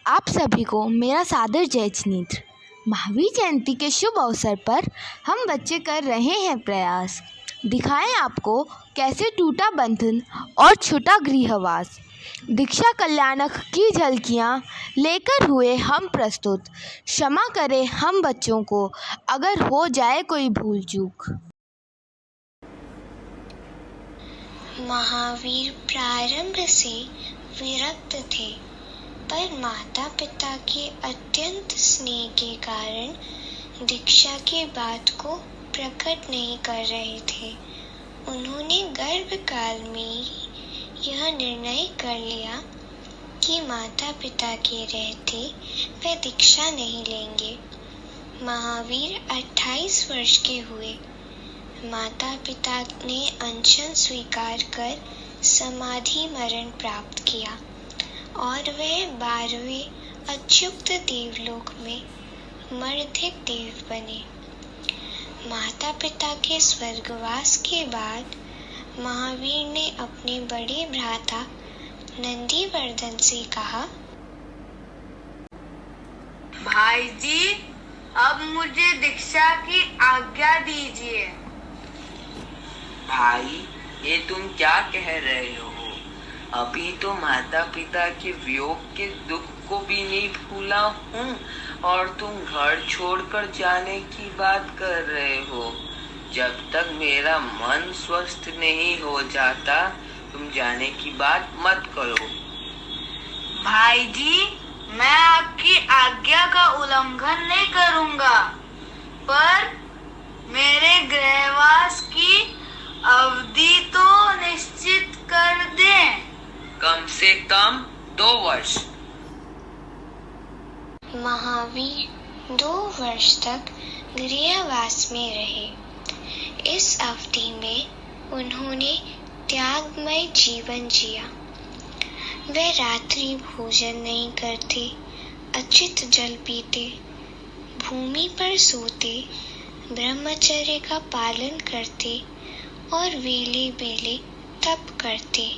आप सभी को मेरा सादर जयचंद्र। महावीर जयंती के शुभ अवसर पर हम बच्चे कर रहे हैं प्रयास, दिखाएं आपको कैसे टूटा बंधन और छूटा गृहवास। दीक्षा कल्याणक की झलकियाँ लेकर हुए हम प्रस्तुत। क्षमा करें हम बच्चों को अगर हो जाए कोई भूल चूक। महावीर प्रारंभ से विरक्त थे, पर माता पिता के अत्यंत स्नेह के कारण दीक्षा के बात को प्रकट नहीं कर रहे थे। उन्होंने गर्भकाल में ही यह निर्णय कर लिया कि माता पिता के रहते वे दीक्षा नहीं लेंगे। महावीर 28 वर्ष के हुए। माता पिता ने अनशन स्वीकार कर समाधि मरण प्राप्त किया और वह 12वें अच्युत देवलोक में मर्धिक देव बने। माता पिता के स्वर्गवास के बाद महावीर ने अपने बड़े भ्राता नंदीवर्धन से कहा, भाई जी, अब मुझे दीक्षा की आज्ञा दीजिए। भाई, ये तुम क्या कह रहे हो? अभी तो माता पिता के वियोग के दुख को भी नहीं भूला हूँ और तुम घर छोड़कर जाने की बात कर रहे हो। जब तक मेरा मन स्वस्थ नहीं हो जाता तुम जाने की बात मत करो। भाई जी, मैं आपकी आज्ञा का उल्लंघन नहीं करूँगा, पर मेरे गृहवास की अवधि तो निश्चित कर दें। कम से कम 2 वर्ष। महावीर 2 वर्ष तक गृहवास में रहे। इस अवधि में उन्होंने त्यागमय जीवन जिया। वे रात्रि भोजन नहीं करते, अचित जल पीते, भूमि पर सोते, ब्रह्मचर्य का पालन करते और वेले बेले तप करते।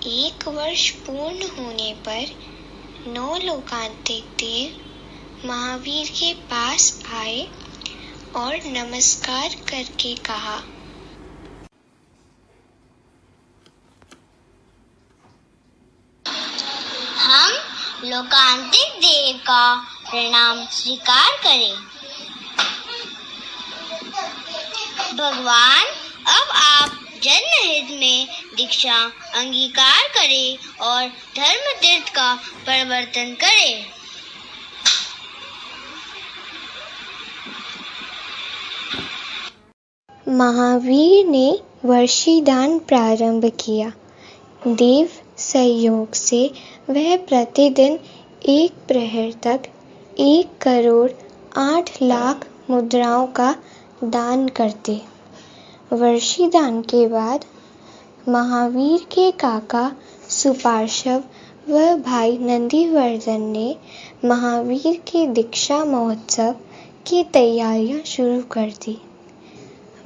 1 वर्ष पूर्ण होने पर 9 लोकांतिक देव महावीर के पास आए और नमस्कार करके कहा, हम लोकांतिक देव का प्रणाम स्वीकार करें। भगवान, अब आप जन्म हित में दीक्षा अंगीकार करें और धर्म तीर्थ का परिवर्तन करें। महावीर ने वर्षीदान प्रारंभ किया। देव सहयोग से वह प्रतिदिन 1 प्रहर तक 1 करोड़ 8 लाख मुद्राओं का दान करते। वर्षीदान के बाद महावीर के काका सुपार्श्व व भाई नंदीवर्धन ने महावीर के दीक्षा महोत्सव की तैयारियां शुरू कर दी।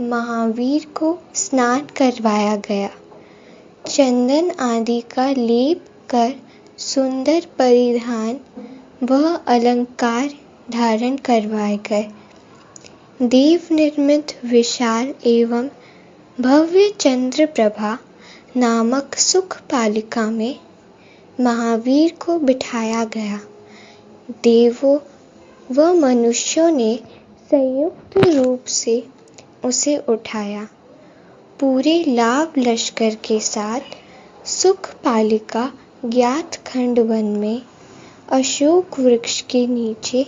महावीर को स्नान करवाया गया, चंदन आदि का लेप कर सुंदर परिधान व अलंकार धारण करवाए गए। देव निर्मित विशाल एवं भव्य चंद्रप्रभा नामक सुख पालिका में महावीर को बिठाया गया। देवों व मनुष्यों ने संयुक्त रूप से उसे उठाया। पूरे लाभ लश्कर के साथ सुख पालिका ज्ञात खंड वन में अशोक वृक्ष के नीचे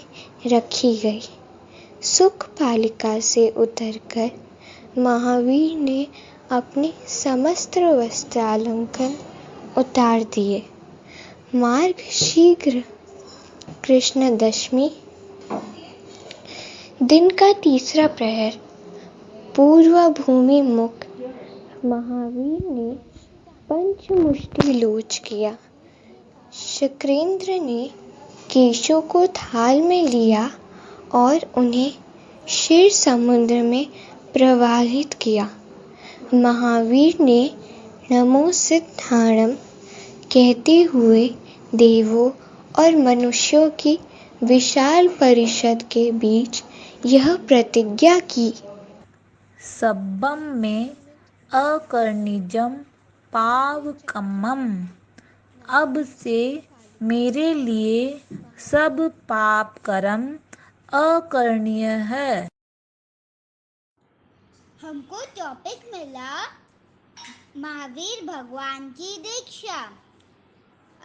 रखी गई। सुख पालिका से उतरकर महावीर ने अपने समस्त वस्त्रालंकन उतार दिए। मार्ग शीघ्र कृष्ण दशमी दिन का 3रा प्रहर पूर्व भूमि मुख महावीर ने पंचमुष्टि लोच किया। शुक्रेंद्र ने केशों को थाल में लिया और उन्हें क्षीर समुद्र में प्रवाहित किया। महावीर ने नमो सिद्धाणम कहते हुए देवों और मनुष्यों की विशाल परिषद के बीच यह प्रतिज्ञा की। सब्बम में अकर्णिजम पावकम्मम। अब से मेरे लिए सब पाप कर्म अकरणीय है। हमको टॉपिक मिला महावीर भगवान की दीक्षा।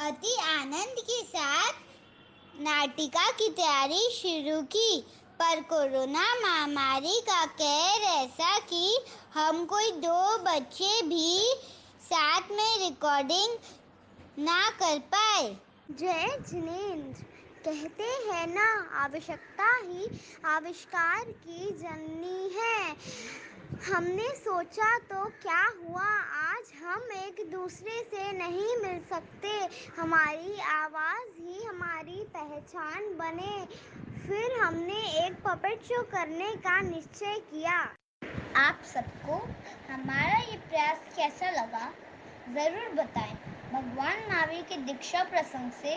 अति आनंद के साथ नाटिका की तैयारी शुरू की, पर कोरोना महामारी का कहर ऐसा कि हम कोई 2 बच्चे भी साथ में रिकॉर्डिंग ना कर पाए। जय जिनेंद्र। कहते हैं ना, आवश्यकता ही आविष्कार की जननी है। हमने सोचा तो क्या हुआ, आज हम एक दूसरे से नहीं मिल सकते, हमारी आवाज़ ही हमारी पहचान बने। फिर हमने एक पपेट शो करने का निश्चय किया। आप सबको हमारा ये प्रयास कैसा लगा ज़रूर बताएं। भगवान महावीर के दीक्षा प्रसंग से